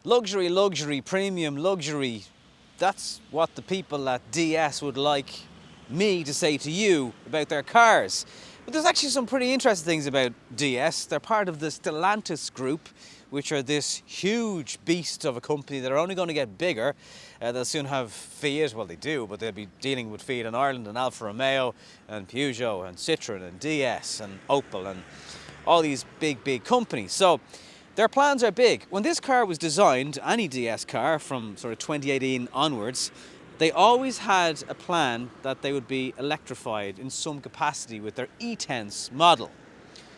Luxury, luxury, premium, luxury. That's what the people at DS would like me to say to you about their cars. But there's actually some pretty interesting things about DS. They're part of the Stellantis group, which are this huge beast of a company that are only going to get bigger. They'll soon have Fiat, well they do, but they'll be dealing with Fiat in Ireland and Alfa Romeo and Peugeot and Citroën and DS and Opel and all these big companies. So their plans are big. When this car was designed, any DS car from sort of 2018 onwards, they always had a plan that they would be electrified in some capacity with their E-Tense model.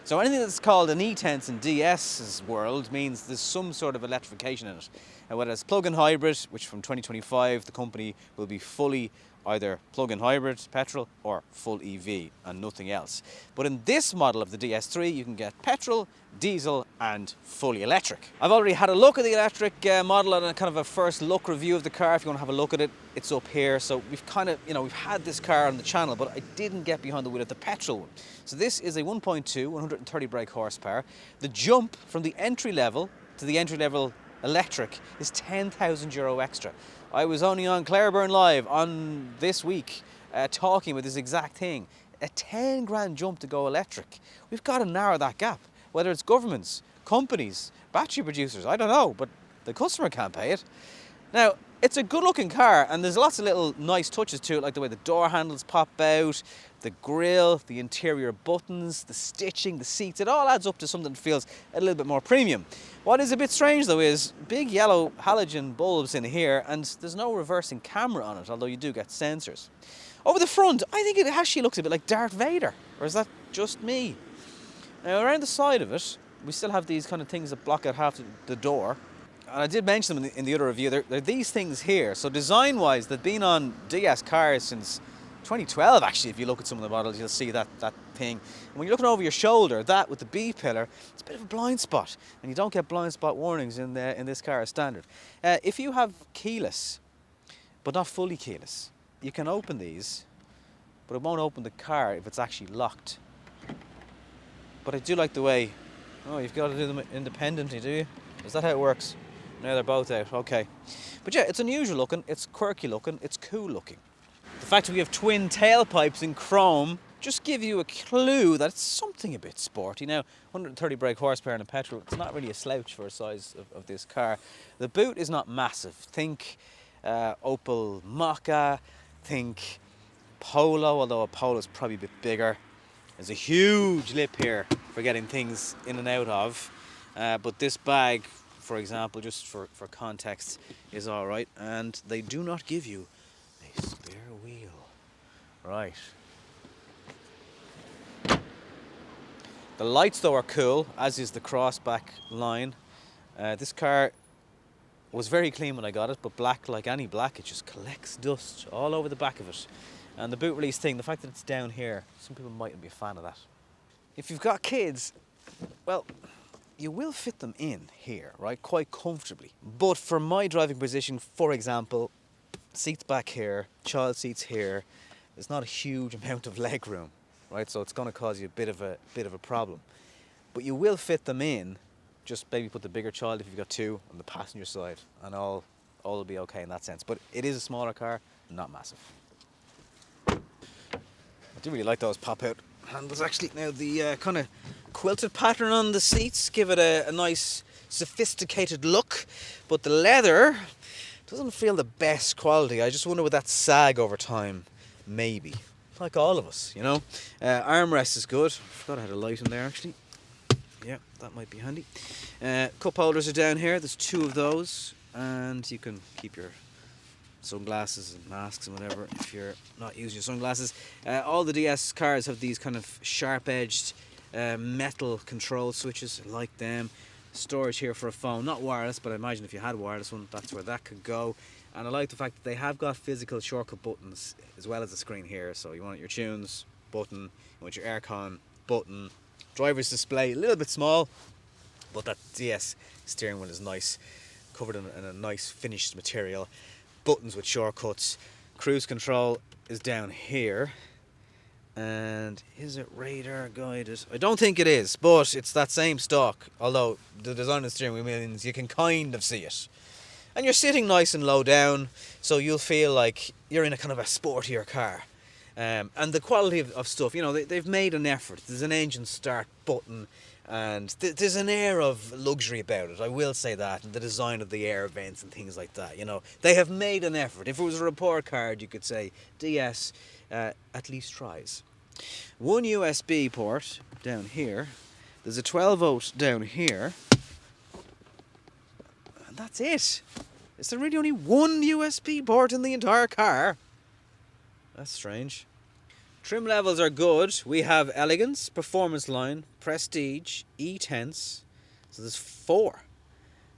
So anything that's called an E-Tense in DS's world means there's some sort of electrification in it. And whether it's plug-in hybrid, which from 2025 the company will be fully either plug-in hybrid, petrol, or full EV and nothing else. But in this model of the DS3 you can get petrol, diesel and fully electric. I've already had a look at the electric model and a kind of a first look review of the car. If you want to have a look at it, it's up here. So we've kind of, we've had this car on the channel, but I didn't get behind the wheel of the petrol one. So this is a 1.2, 130 brake horsepower. The jump from the entry level to the entry level electric is €10,000 extra. I was only on Clareburn Live on this week talking about this exact thing. A 10 grand jump to go electric. We've got to narrow that gap. Whether it's governments, companies, battery producers, I don't know, but the customer can't pay it. Now, it's a good looking car and there's lots of little nice touches to it, like the way the door handles pop out, the grille, the interior buttons, the stitching, the seats. It all adds up to something that feels a little bit more premium. What is a bit strange though is big yellow halogen bulbs in here and there's no reversing camera on it, although you do get sensors. Over the front, I think it actually looks a bit like Darth Vader, or is that just me? Now around the side of it, we still have these kind of things that block out half the door. And I did mention them in the other review. They're these things here. So design-wise, they've been on DS cars since 2012, actually. If you look at some of the models, you'll see that thing. And when you're looking over your shoulder, that with the B pillar, it's a bit of a blind spot. And you don't get blind spot warnings in this car as standard. If you have keyless, but not fully keyless, you can open these, but it won't open the car if it's actually locked. But I do like the way, you've got to do them independently, do you? Is that how it works? No, they're both out, okay. But yeah, it's unusual looking, it's quirky looking, it's cool looking. The fact that we have twin tailpipes in chrome just give you a clue that it's something a bit sporty. Now, 130 brake horsepower in a petrol, it's not really a slouch for a size of this car. The boot is not massive. Think Opel Mokka, think Polo, although a Polo is probably a bit bigger. There's a huge lip here for getting things in and out of. But this bag, for example, just for context, is all right. And they do not give you a spare wheel. Right. The lights, though, are cool, as is the Crossback line. This car was very clean when I got it, but black, like any black, it just collects dust all over the back of it. And the boot release thing, the fact that it's down here, some people mightn't be a fan of that. If you've got kids, well, you will fit them in here, right, quite comfortably. But for my driving position, for example, seats back here, child seats here, there's not a huge amount of leg room, right? So it's going to cause you a bit of a problem. But you will fit them in. Just maybe put the bigger child, if you've got two, on the passenger side, and all will be okay in that sense. But it is a smaller car, not massive. I do really like those pop-out handles actually. Now the kind of quilted pattern on the seats give it a nice sophisticated look, but the leather doesn't feel the best quality. I just wonder would that sag over time? Maybe. Like all of us, you know. Armrest is good. Forgot I had a light in there actually. Yeah, that might be handy. Cup holders are down here. There's two of those, and you can keep your sunglasses and masks and whatever if you're not using your sunglasses. All the DS cars have these kind of sharp-edged metal control switches. I like them. Storage here for a phone, not wireless, but I imagine if you had a wireless one, that's where that could go. And I like the fact that they have got physical shortcut buttons as well as a screen here. So you want your tunes, button, you want your aircon, button. Driver's display, a little bit small, but that DS steering wheel is nice, covered in a nice finished material. Buttons with shortcuts. Cruise control is down here, And is it radar guided? I don't think it is, but it's that same stock. Although the design of the steering wheel means you can kind of see it. And you're sitting nice and low down, so you'll feel like you're in a kind of a sportier car. And the quality of stuff, you know, they've made an effort. There's an engine start button, and there's an air of luxury about it, I will say that, and the design of the air vents and things like that, you know. They have made an effort. If it was a report card, you could say DS at least tries. One USB port down here. There's a 12 volt down here. And that's it. Is there really only one USB port in the entire car? That's strange. Trim levels are good. We have Elegance, Performance Line, Prestige, E-Tense. So there's 4.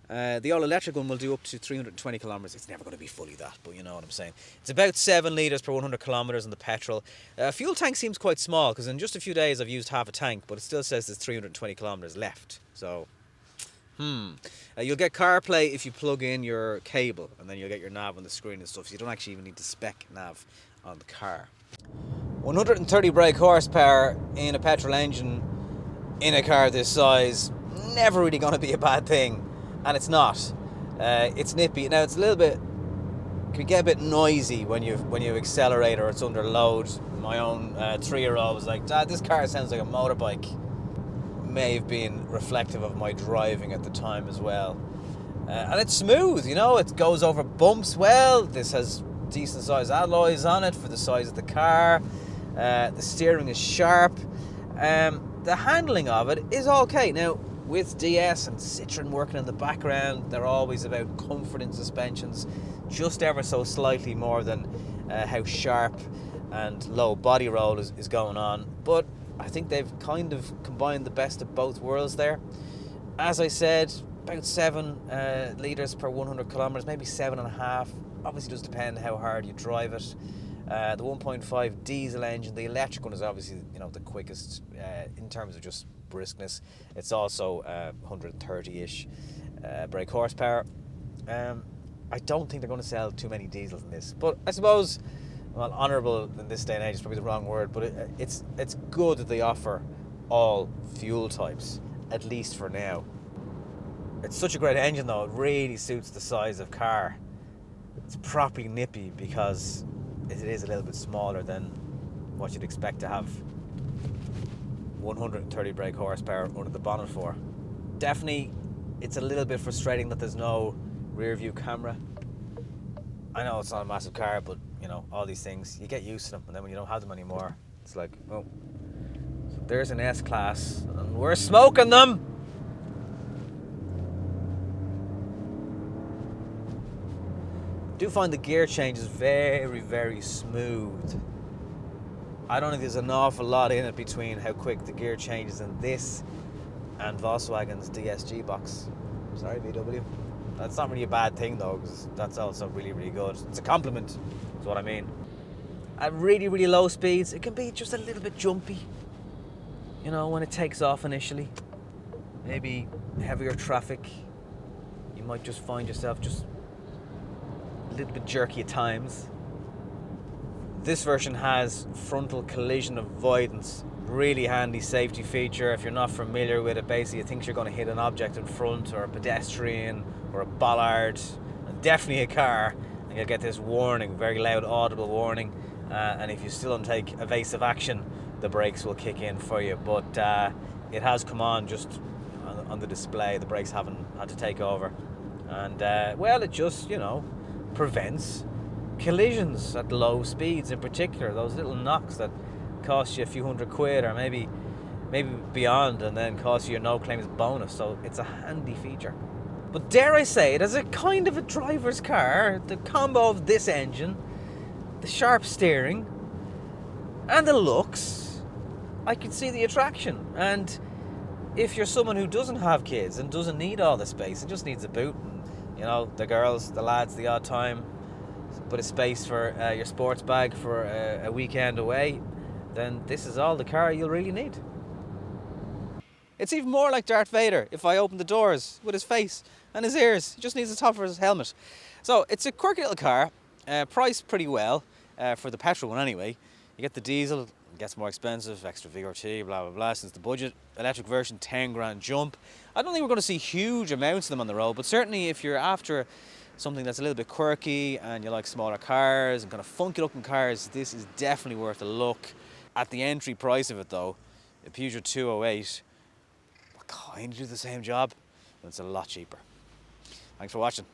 The all-electric one will do up to 320 kilometres. It's never going to be fully that, but you know what I'm saying. It's about 7 litres per 100 kilometres in the petrol. Fuel tank seems quite small, because in just a few days I've used half a tank, but it still says there's 320 kilometres left. So, you'll get CarPlay if you plug in your cable, and then you'll get your nav on the screen and stuff, so you don't actually even need to spec nav on the car. 130 brake horsepower in a petrol engine in a car this size, never really going to be a bad thing. And it's not. It's nippy. Now it's a little bit, can get a bit noisy when you accelerate or it's under load. My own 3-year-old was like, "Dad, this car sounds like a motorbike." May have been reflective of my driving at the time as well. And it's smooth, you know, it goes over bumps well. This has decent sized alloys on it for the size of the car. The steering is sharp. The handling of it is okay. Now, with DS and Citroen working in the background, they're always about comfort in suspensions, just ever so slightly more than how sharp and low body roll is going on. But I think they've kind of combined the best of both worlds there. As I said, about 7 litres per 100 kilometres, maybe 7.5. Obviously does depend how hard you drive it. The 1.5 diesel engine, the electric one is obviously, you know, the quickest in terms of just briskness. It's also 130-ish brake horsepower. I don't think they're going to sell too many diesels in this, but I suppose, well, honourable in this day and age is probably the wrong word, but it's good that they offer all fuel types, at least for now. It's such a great engine though, it really suits the size of car. It's properly nippy because it is a little bit smaller than what you'd expect to have 130 brake horsepower under the bonnet for. Definitely, it's a little bit frustrating that there's no rear view camera. I know it's not a massive car, but you know, all these things, you get used to them, and then when you don't have them anymore, it's like, oh, so there's an S-Class, and we're smoking them! I do find the gear changes very, very smooth. I don't think there's an awful lot in it between how quick the gear changes in this and Volkswagen's DSG box. Sorry, VW. That's not really a bad thing though, because that's also really, really good. It's a compliment, is what I mean. At really, really low speeds, it can be just a little bit jumpy. You know, when it takes off initially. Maybe heavier traffic. You might just find yourself just a little bit jerky at times. This version has frontal collision avoidance. Really handy safety feature. If you're not familiar with it, basically it thinks you're going to hit an object in front, or a pedestrian, or a bollard, and definitely a car, and you'll get this warning, very loud audible warning, and if you still don't take evasive action, the brakes will kick in for you. But it has come on just on the display. The brakes haven't had to take over, and well, it just, you know, prevents collisions at low speeds in particular, those little knocks that cost you a few £100 or maybe beyond, and then cost you your no claims bonus. So it's a handy feature. But dare I say it, as a kind of a driver's car, the combo of this engine, the sharp steering and the looks, I can see the attraction. And if you're someone who doesn't have kids and doesn't need all the space and just needs a boot, and you know, the girls, the lads, the odd time, bit of space for your sports bag for a weekend away, then this is all the car you'll really need. It's even more like Darth Vader if I open the doors with his face and his ears. He just needs the top for his helmet. So it's a quirky little car, priced pretty well for the petrol one anyway. You get the diesel, gets more expensive, extra VRT, blah, blah, blah. Since the budget electric version, 10 grand jump. I don't think we're going to see huge amounts of them on the road, but certainly if you're after something that's a little bit quirky and you like smaller cars and kind of funky looking cars, this is definitely worth a look. At the entry price of it though, a Peugeot 208 will kind of do the same job, but it's a lot cheaper. Thanks for watching.